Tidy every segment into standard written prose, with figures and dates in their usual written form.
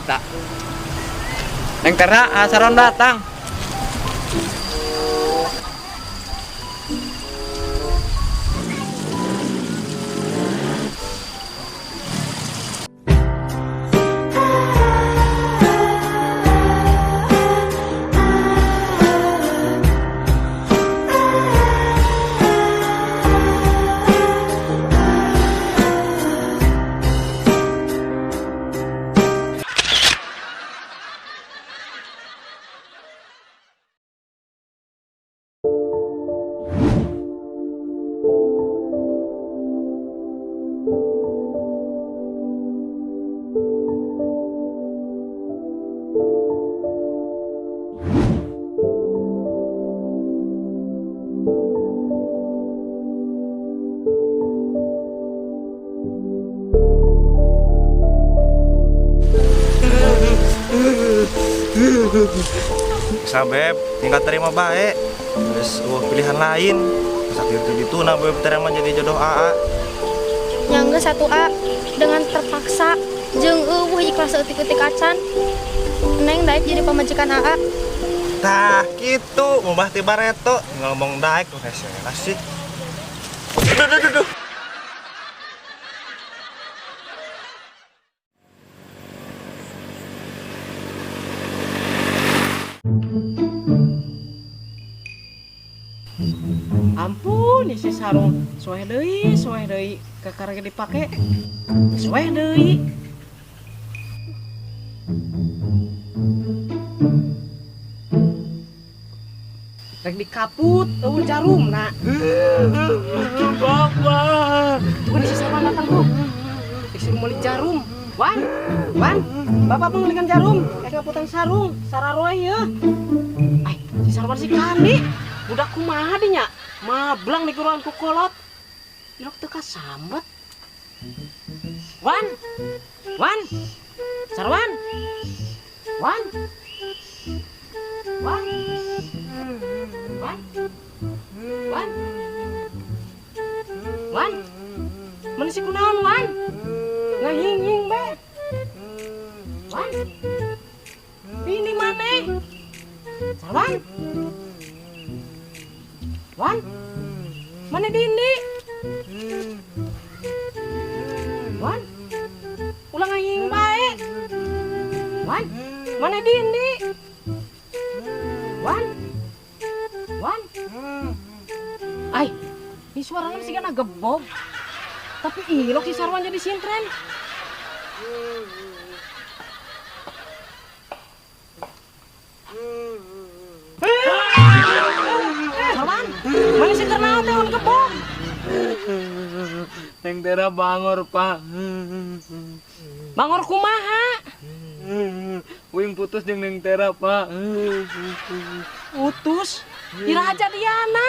eta. Neng Tera, Saron datang. Bisa beb, tinggal terima baik. Terus pilihan lain. Sakit itu nah beb terima jadi jodoh AA. Nyangga satu A dengan terpaksa jeung ikhlas eutik-eutik acan. Neng daek jadi pamajikan AA. Tah gitu, ngubah tiba reto ngomong daek rese sih. Duh. Ampun, si sarung soeh deui kekarage dipake. Soeh deui. Rek dikaput, eueuh jarumna. Bapak. Bukan si sarung datang tuh. Disuruh meuli jarum. Wan, Bapak mengulikan jarum. Kaputan sarung, sararoe ya. Ay, si sarung si Kandi. Budak kumaha dinya? Mablang di guruan ku kolot. Ilok teu kasambet. Wan. Sarwan. Wan. Mana si kunaon, Wan? Ngahing-hing be. Wan. Ini maneh? Sarwan. Wan, mana Dini? Wan, ulang ngahing bae. Wan, mana Dini? Wan. Ay, ini suaranya sih kan gebog. Tapi ilok si Sarwan jadi sintren. Sarwan, mana si ternaon teh on gebog? Neng Tera bangor, Pak. Bangor kumaha? Wing putus jeung Neng Tera, Pak. Putus? Iraha jadiana.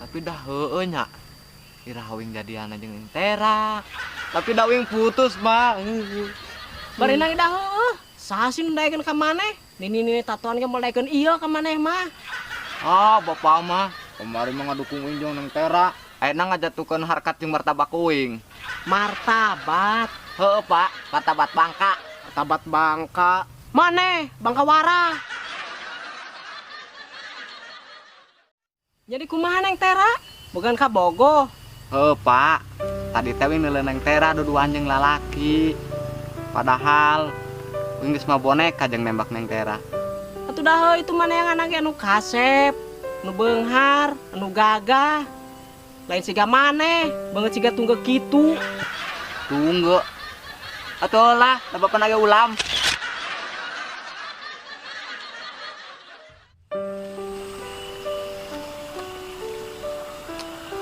Tapi dah heueuh nya. Iraha wing jadiana jeung Neng Tera. Tapi dah wing putus, Pak. Bari nang dah heueuh. Saha sih ndaekeun ka maneh? Nini tatoan ge moldaekeun ieu ka maneh mah. Ah, Bapak mah kemarin mah ngadukung wing jeung Neng Tera. Ayeuna ngajatukeun harkat jeung martabat wing. Martabat. Heueuh, Pak. Martabat Bangka. Martabat Bangka. Maneh, Bangka Wara. Jadi kumaha Neng Tera? Bukan ka Bogo. Heueuh, Pak. Tadi teh wing neuleun Neng Tera duduan jeung lalaki. Padahal wing geus mah boneka jeung nembak Neng Tera. Atuh dah itu mana yang anak anu kasep, anu beunghar, anu gagah. Lain siga maneh, banget siga tunggu kitu. Tunggu. Atuh lah, da Bapak nage ulam.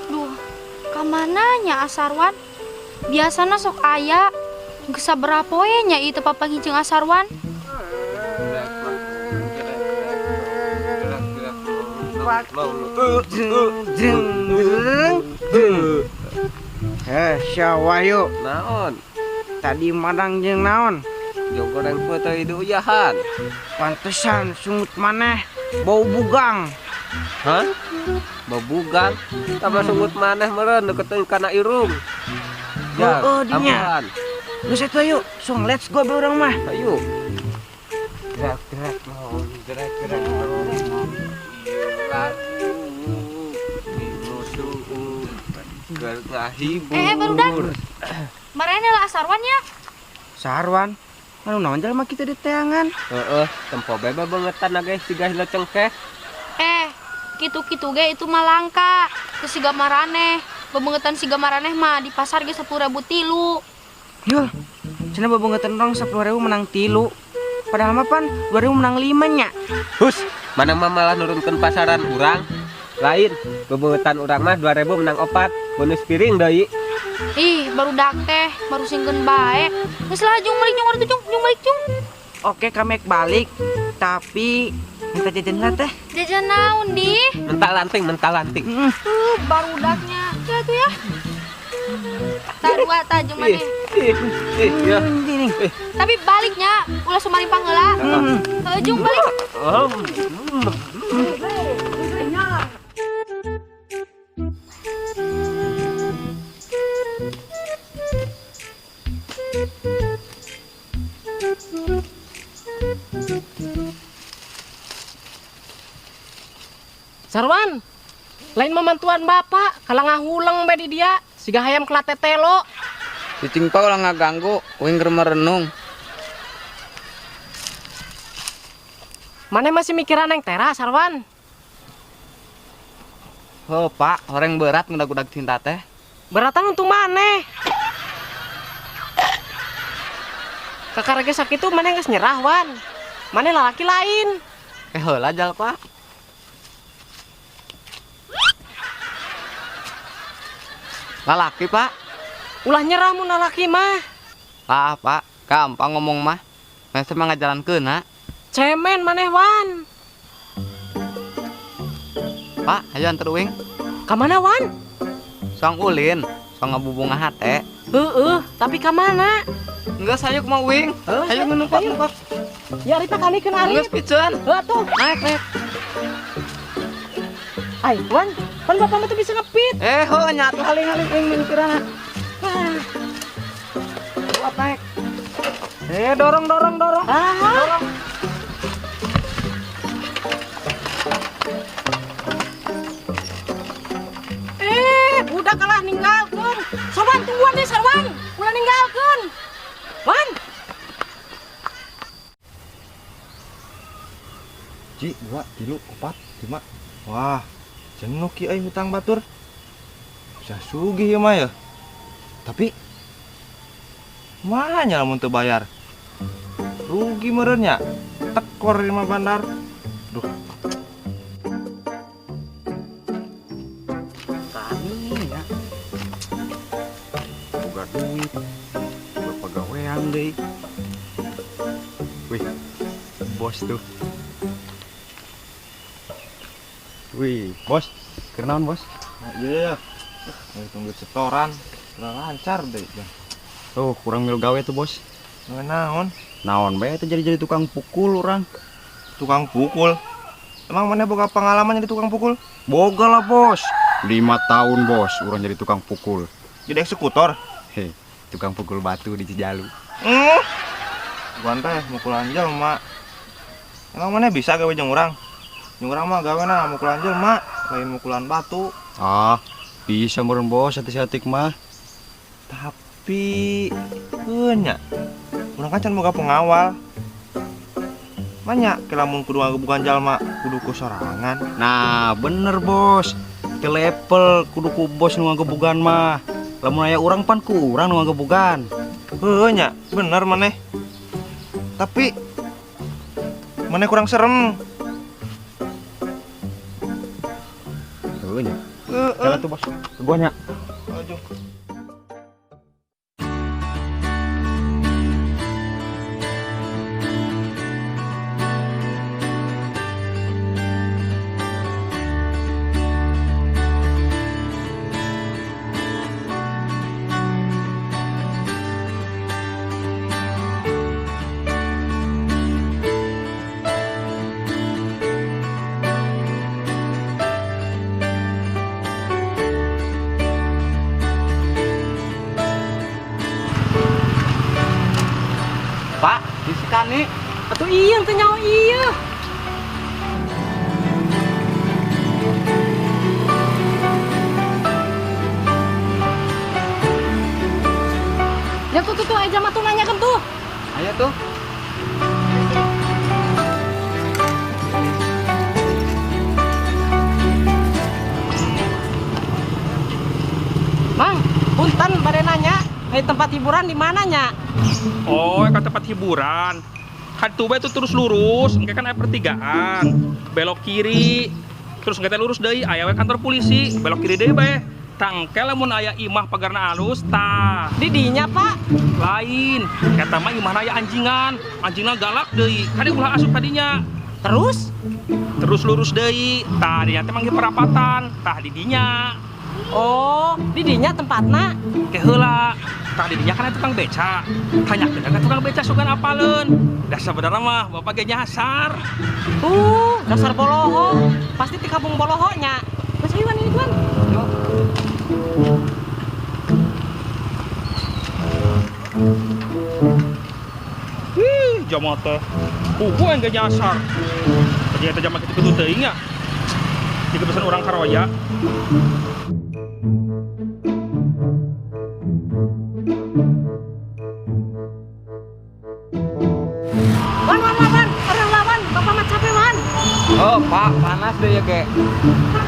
Duh, kamana nya Asarwan? Biasana sok aya. Geus sabaraha poe nya ieu teu papangih jeung Asarwan? Wahyu Naon? tadi madang jeung naon Jogoreng foto itu uyahan. pantesan sungut maneh bau bugang. Hah? Babugang? Tambah sungut maneh meureun deketeun kana irung. Heueuh dinya. Aman. Terus itu ayo, song let's go be orang mah. Ayo. Gerak mau, gerak mau. Lagu musuh berkelahibu. barudak. Marane lah Sarwannya. Sarwan, anu naon jalma kita di teangan. Tempo beba bangetan na guys, siga hilo cengkeh. Kitu-kitu ge itu mah langka. Terus siga marane. Bebengetan siga marane mah di pasar ge 10.000 tilu. Yul, cenah babongetan orang 10.000 menang 3. Padahal mah pan 2.000 menang 5 nya. Hus, mana mah malah nurunkeun pasaran urang. Lain, bebengetan urang mah 2.000 menang 4, bonus piring deui. Ih, barudak teh, baru singkeun bae. Geus lah jung balik jung. Oke, kami balik. Tapi minta jajan lah teh. Jajan naon di? Mental lanting. Barudaknya. Ya tuh ya. Tak dua tak jeung maneh. Ya. Tapi baliknya ulah sumarimpang heula. Jung balik. Sarwan, lain memantuan bapak, kalau ngahulang be di dia, siga hayam kelate telo. Cicing pa ulah ngaganggu, uing keur merenung. Mana masih mikiran yang tera, Sarwan? Oh pak, orang berat ngudag-udag cinta teh. Beratan untuk mana? Kakak rage sakit itu mana geus nyerah, Wan? Mana lalaki lain? Heula jal pak. Lalaki pak. Ulah nyerah mun lalaki mah. Pak, gampang ngomong mah. Masa mah ngajalankeun na. Cemen maneh, Wan. Pak, ayo anter uing. Ka mana, Wan? Soang ulin, soang ngabubunga hate. Tapi ka mana? Enggak, saya ke mau uing. Ayo ngenupak. Ya Rita kali kena Enggak piceun. tuh. Naik. Ay, Wan, kan bapak mah tuh bisa ngepit. Nyatu haling uing mikiran. Apa? Dorong. Dorong. Budak kalah ninggalkeun. Sarwan tungguan deh, Sarwan. Ulah ninggalkeun. Wan. Ji, 2, 3, 4, 5. Wah, jenuh ki euy hutang batur. Bisa sugih ya mah ya. Tapi mahanya lamun teu bayar. Rugi meureunnya. Tekor di mah bandar. Duh. Ya. Boga duit, boga pagawean deui. Wih, bos tuh. Wih, bos. Keur naon, bos? Nah, iya. Tunggu setoran. Kurang lancar deh. Tuh, kurang mil gawe tuh, bos. Naon? Naon bae teh jadi tukang pukul orang. Tukang pukul. Emang mana boga pengalaman jadi tukang pukul? Boga lah, bos. 5 tahun, bos, orang jadi tukang pukul. Jadi eksekutor. Hei, tukang pukul batu di Cijalu. Bukan teh mukulan jelema. Emang mana bisa gawe jeung urang? Jeung urang mah gawena mukulan jelema, lain mukulan batu. Ah, bisa meureun, bos, hati-hati mah. Tapi nya urang kan can boga pengawal. Banyak lamun kudu ngagebukan jalma kudu ku sorangan. Nah, bener, bos. Ke level kudu ku bos nu ngagebugan mah. Lamun aya urang pan ku urang nu ngagebugan. Nya bener maneh. Tapi maneh kurang serem. Heuh nya. Kalau tuh, bos. Gua nya. Aduh. Pak, disikani. Atuh iya teh nyawa iya. Ya tuh aja mah tuh nanya kan tuh. Ayo tuh. Mang, punten pada nanya, tempat hiburan di mananya? Oh, ke tempat hiburan. Kan tuh itu terus lurus, engke kan aya pertigaan. Belok kiri. Terus engke teh lurus deui aya we kantor polisi, belok kiri deui bae. Tangke lamun aya imah pagarna alus tah. Di dinya, Pak. Lain, kata mah imahna aya anjingan. Anjingna galak deui. Kan ulah asup tadinya. Terus? Terus lurus deui. Tah dinya teh manggil perapatan. Tah di dinya. Oh, di dinya tempatna. Ke heula. Tah di dinya kan aya tukang beca. Tanyakeun ka tukang beca sugan apaleun. Dah sebenarnya mah bapak ge nyasar. Dasar boloho. Pasti di kampung bolohonya. Mas Iwan ini, Tuan. Jama teh kuku yang gak nyasar ternyata jama gitu teuing nya jika pesan orang karoya. Wan, orang lawan, bapak mah capek, Wan. Oh, Pak, panas deh ya, Kek.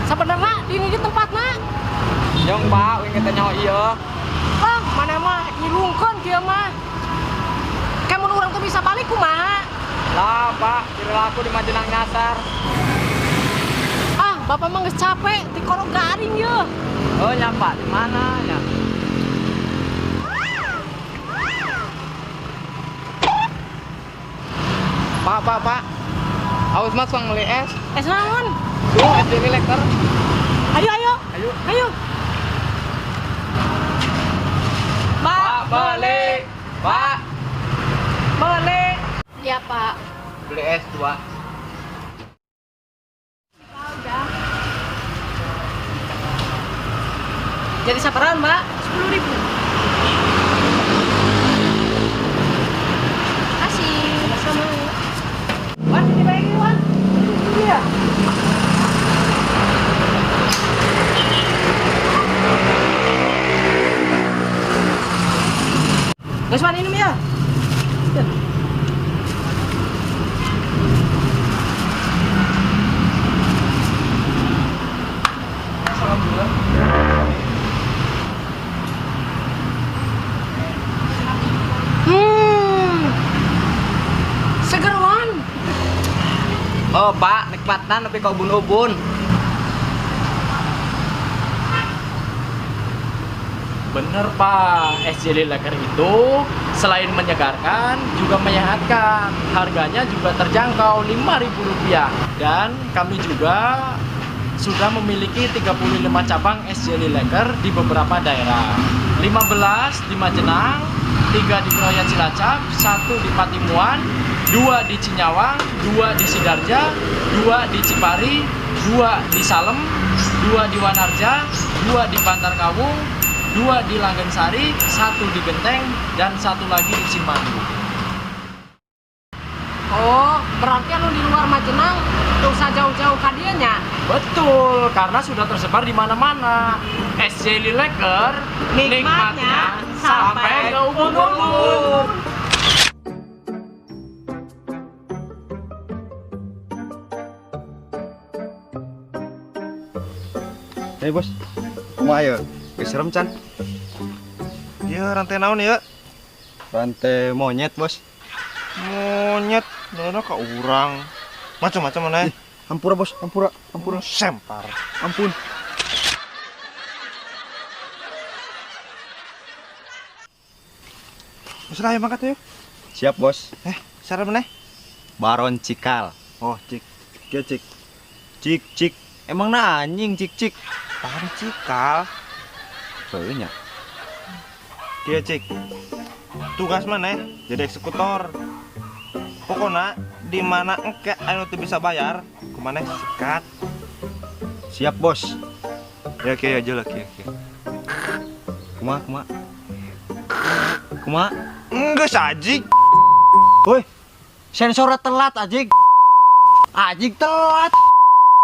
Sabenerna di tempatna. Yang Pak, wing kita nyawa iya. Ah, mana mah nyilungkeun kieu mah. Kamu orang tuh bisa balik kumaha? Lah, Pak, kira aku di Majenang nyasar. Ah, bapak mah geus capek, ti korok garing ye. Oh, nya Pak, di mana nya? Pak. Awas Mas Bang beli es. Es naon? Tuh, es dari leker. Ayo. Pak, balik. Pak, Balik. Ya, Pak. beli es 2. Jadi sabaran, Mbak? 10.000. Kasih. Sama. Wan, dibayangin, Wan. Iya. Guys, Wan, minum ya. Seger, Wan. Oh, Pak, nikmatan tapi kau ubun-ubun. Bener Pak, es jelly laker itu selain menyegarkan juga menyehatkan. Harganya juga terjangkau Rp5.000. Dan kami juga sudah memiliki 35 cabang es jelly laker di beberapa daerah. 15 di Majenang, 3 di Kroya Cilacap, 1 di Patimuan, 2 di Cinyawang, 2 di Sidarja, 2 di Cipari, 2 di Salem, 2 di Wanarja, 2 di Bantar Kawung, 2 di Langgensari, 1 di Genteng, dan 1 lagi di Cimandi. Oh, berarti anu di luar Majenang tuh usah jauh-jauh ka dieu nya. Betul, karena sudah tersebar di mana-mana. Es jelly laker, nikmatnya sampai ke ubun-ubun. Hei bos, mau ayo, serem Chan. Ya rantai naon ya? Rantai monyet bos. Monyet, dana ka urang. Macam-macam mana? Hampura bos, hampura. Sempar. Ampun. Wis lah, ayo mangkat yuk. Siap bos. Sarep meneh. Baron Cikal. Oh, cik. Kieu cik. Cik. Emang na anjing cik. Tahan cikal. Soalnya. Kieu cik. Tugas maneh jadi eksekutor. Pokoknya di mana engke anu teu bisa bayar, kumaneh sikat. Siap bos. Ya kieu aja lah kieu. Kuma. Enggak sajik. Woi, sensornya telat Ajik. Ajik telat.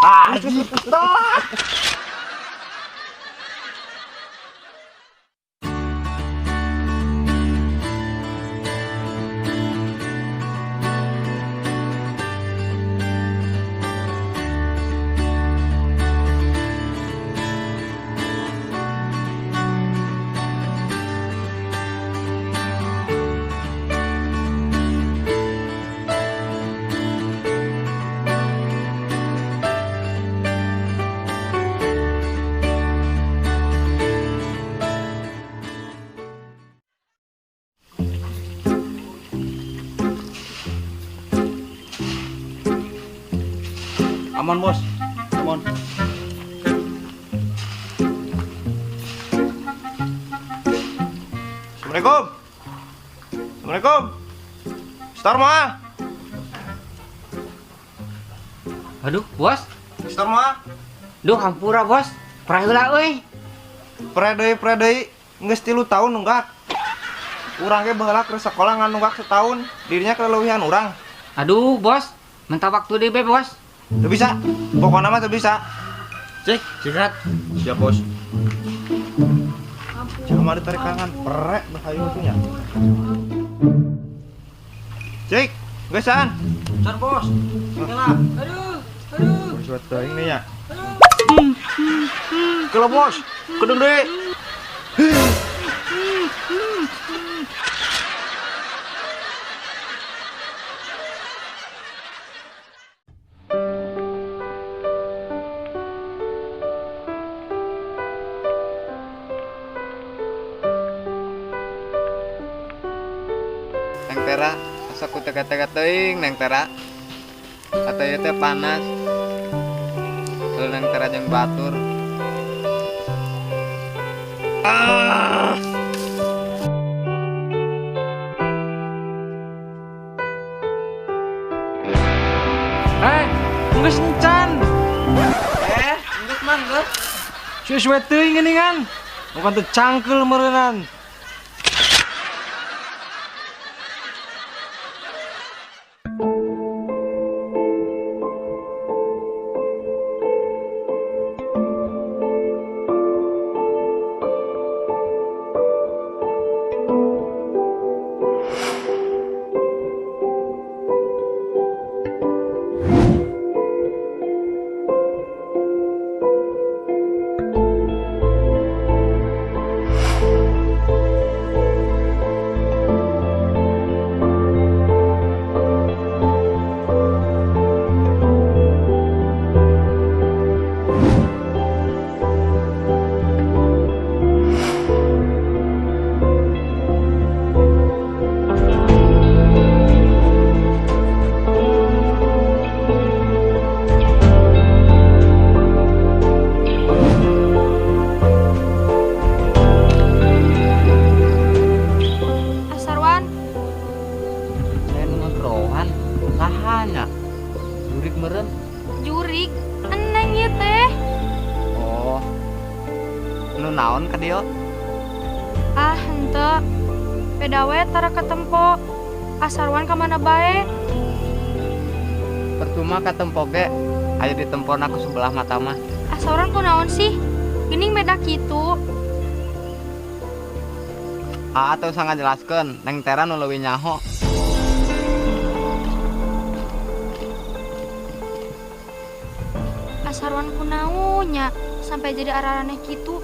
Ajik telat. Aman bos, aman. Assalamualaikum. Assalamualaikum. Star mah. Aduh, bos. Star mah. Duh, hampura, bos. Praheula euy. Predei geus 3 tahun nunggak. Urang ge baheula ke sekolah ngan nunggak setahun. Dirinya keleuwihan urang. Aduh, bos. Minta waktu deui be, bos. Teu bisa. Pokokna mah teu bisa. Cek, sikat. Siap, Bos. Cuma ditarik kangen, perek bahayu itunya. Cek, gesan. Bentar bos. Kela. Buat teuing nih ya. Kela bos. Kedeng deui. Neng Tera, asa ku tega-tega teuing Neng Tera. Atuh ieu teh panas. Kalau Neng Tera jeung batur. Geus encan. Geus mah geus. Suwe-suwe teuing geuningan. Bukan teu cangkeul meureunnan. Sahanya jurik meren. Jurik, eneng ieu teh. Oh, nu naon ka dieu? Ah, henteu. Pedawe tara ketempo. Asarwan ka mana bae? Percuma ka tempo ge, aya di tempona ku sebelah mata mah. Asarwan ku naon sih? Geuning meda kitu. Atuh sanga jelaskeun, Neng Tera nu leuwih nyaho. Asarwan ku naonnya sampai jadi araraneh kitu.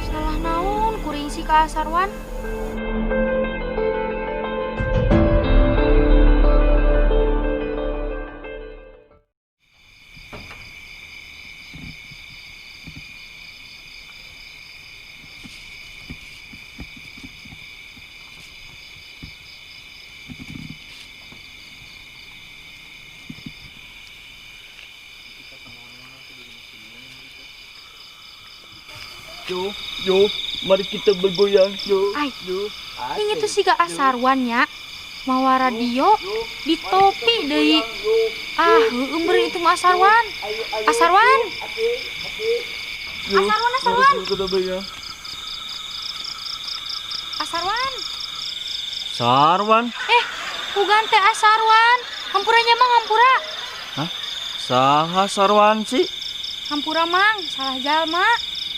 Salah naon kuring si ka Asarwan? Yo, mari kita bergoyang, yo. Ay, ini tuh si ka Asarwan nya. Mawa radio di topi deui. Ah, heueuh meureun itu mah Asarwan. Asarwan. Asarwan. Asarwan. Sarwan. Bukan teh Asarwan. Hampuranya mang hampura. Saha Sarwan sih? Hampura mang, salah jalma.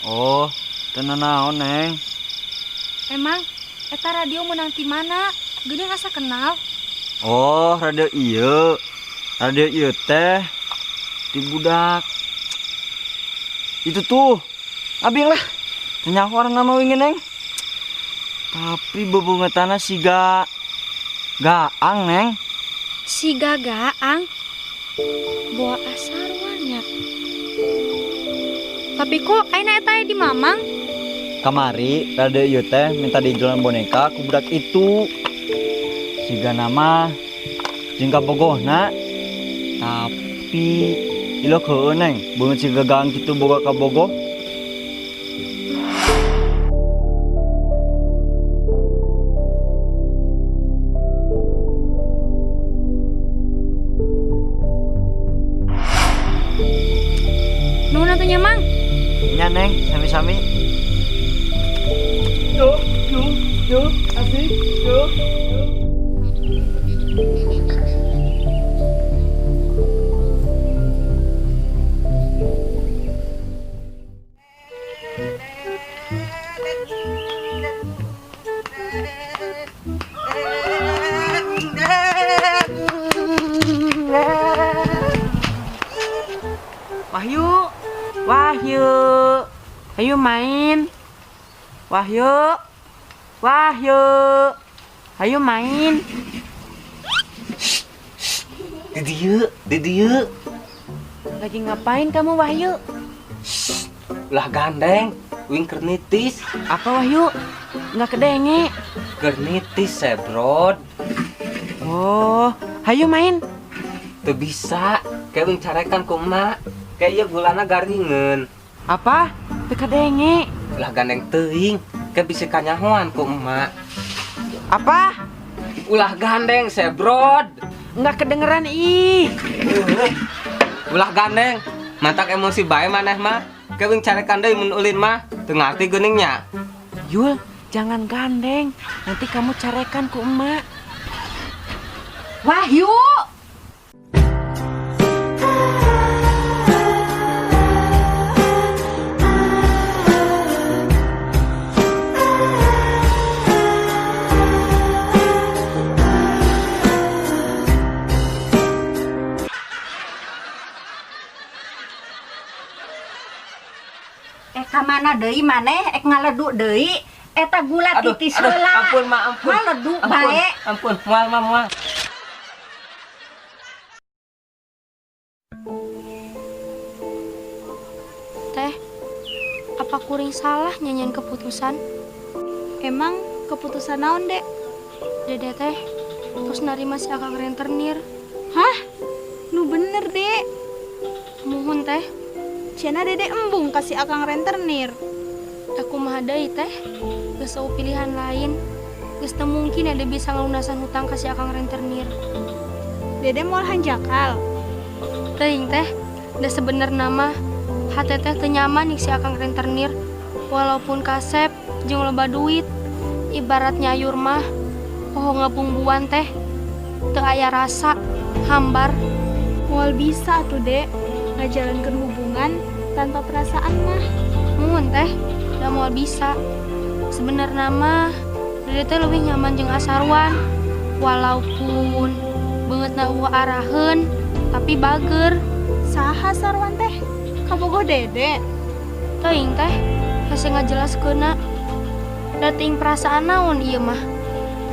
Oh, tenan naon Neng? Emang eta radio menang ti mana? Geuning asa kenal. Oh, radio ieu. Radio ieu teh di budak. Itu tuh. Abi lah. Tanya orang nama wingin Neng. Tapi bebungetana siga gaang Neng. Si Gagaang bawa Asarwannya. Tapi kok aina eta di Mamang? Kamari radio ieu teh minta dijualan boneka ku budak itu. Siga nama jeung kabogohna. Tapi ilo keueun Neng, beungeut siga gaang kitu boga kabogoh. Nuhun atuh nya Mang. Nya Neng, sami-sami. Asik, yuk. Wahyu, ayo main. Wahyu, ayo main. Di dieu. Lagi ngapain kamu Wahyu? Lah gandeng, wing kernitis. Apa Wahyu? Nggak kedenge. Kernitis sebrod. Oh, ayo main. Teu bisa, kayak wing carekan ku emak. Kayak ieu gulana garingeun. Apa? Teu kedenge. Lah gandeng teuing, kayak bisa kanyahoan ku emak. Apa? Ulah gandeng sebrod. Nggak kedengeran ih. Ulah gandeng, mantak emosi bae maneh mah. Kayak wing carekan deui mun ulin mah, teu ngarti geuningnya. Yul, jangan gandeng. Nanti kamu carekan ku emak. Wahyu! Kamana deui maneh ek ngaledu deui eta gula titis heula. Ampun mak, ampun. Ngaledu bae. Ampun, moal. Teh, apa kuring salah nyanyian keputusan? Emang keputusan naon, Dek? Dede teh terus narima si Akang rentenir. Hah? Nu bener, Dek. Muhun teh, Cenah Dede embung kasih Akang rentenir. aku mah deui teh. Geus eueuh pilihan lain. Geus teu mungkin Dede bisa ngalunasan hutang ka si Akang rentenir. Dede moal hanjakal. Teuing teh, da sebenarna mah hate teh teu nyaman nih si Akang rentenir. Walaupun kasep jeung loba duit, ibarat nyayur mah poho ngabungbuan teh teu aya rasa, hambar. Moal bisa tuh, Dek. Ngajalankeun hubungan tanpa perasaan mah. Mun teh da moal bisa. Sebenarnya mah Dede teh leuwih nyaman jeung Asarwan. Walaupun beungeutna eueuh araheun tapi bager. Saha Sarwan teh? Kabogoh Dede. Teuing teh hese ngajelaskeunna. Da teuing perasaan naon ieu mah?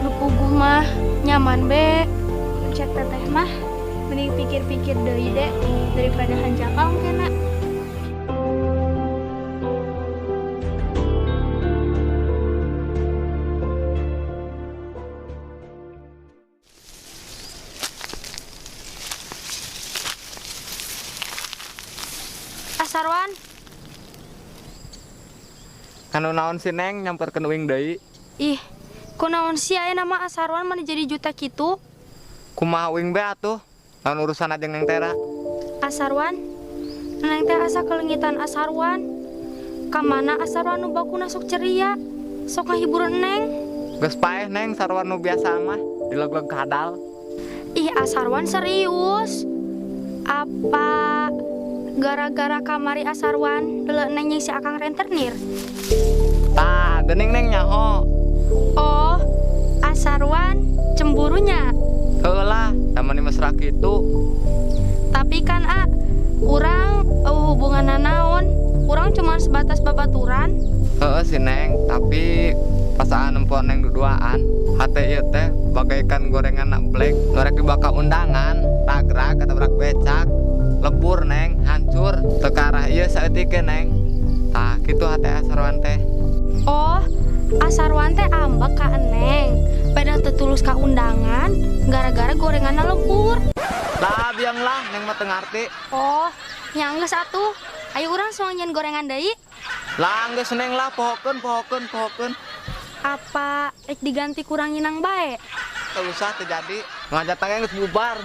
Nu puguh mah nyaman be. Cek teteh mah mending pikir-pikir deui, Dek, daripada hanjakal kena. Asarwan, Kanu naon si Neng nyamperkeun uing deui? ih, kunaon sih aya nama Asarwan mana jadi juta kitu? Kumaha uing be atuh? Lawan urusan aja Neng Tera. Asarwan, Neng teh asa kelengitan Asarwan. Kamana Asarwan nu bakuna sok ceria, sok ngahibur Neng. Geus paeh neng sarwan nu biasa mah dileg-leg kadal. Ih, Asarwan serius? Apa gara-gara kamari Asarwan dele neng si akang rentenir? Tah, geuning neng nyaho. Oh, Asarwan cemburunya. Heulah, taman mesra kitu. Tapi kan urang hubungan naon? Urang cuma sebatas babaturan. Heeh si neng, tapi pas empon neng duduaan, hate ieu teh bagaikan gorengan black, norek dibaka undangan, tagra kata berak becak, lebur neng, hancur, tekarah ieu saeutik neng. Tah kitu hate Asarwan teh. Oh, Asarwan teh ambek ka eneng. Padahal tetulus ka undangan gara-gara gorenganna lebur. Lah biang lah neng mah teu ngarti. Oh, nya geus atuh. Ayo urang soalnya gorengan deui. Lah geus neng lah pohokeun. Apa rek diganti kurangin nang bae? Teu usah teu jadi. Ngajak tangga geus bubar.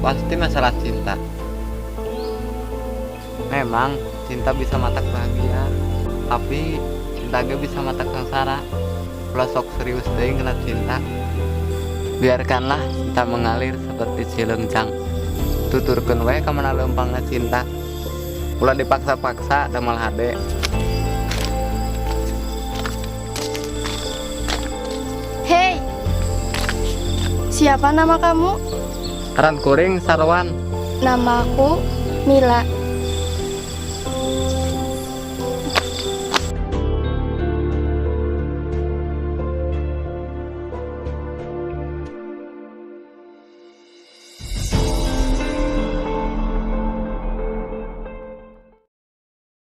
Pasti masalah cinta. Memang cinta bisa matak bahagia, tapi cinta ge bisa matak sengsara. Kalau sok serius deui kena cinta, biarkanlah cinta mengalir seperti cileunjang. Tuturkeun we ka mana leumpangna cinta. Ulah dipaksa-paksa da malah hade. Hei, siapa nama kamu? Aran kuring Sarwan. Nama aku Mila.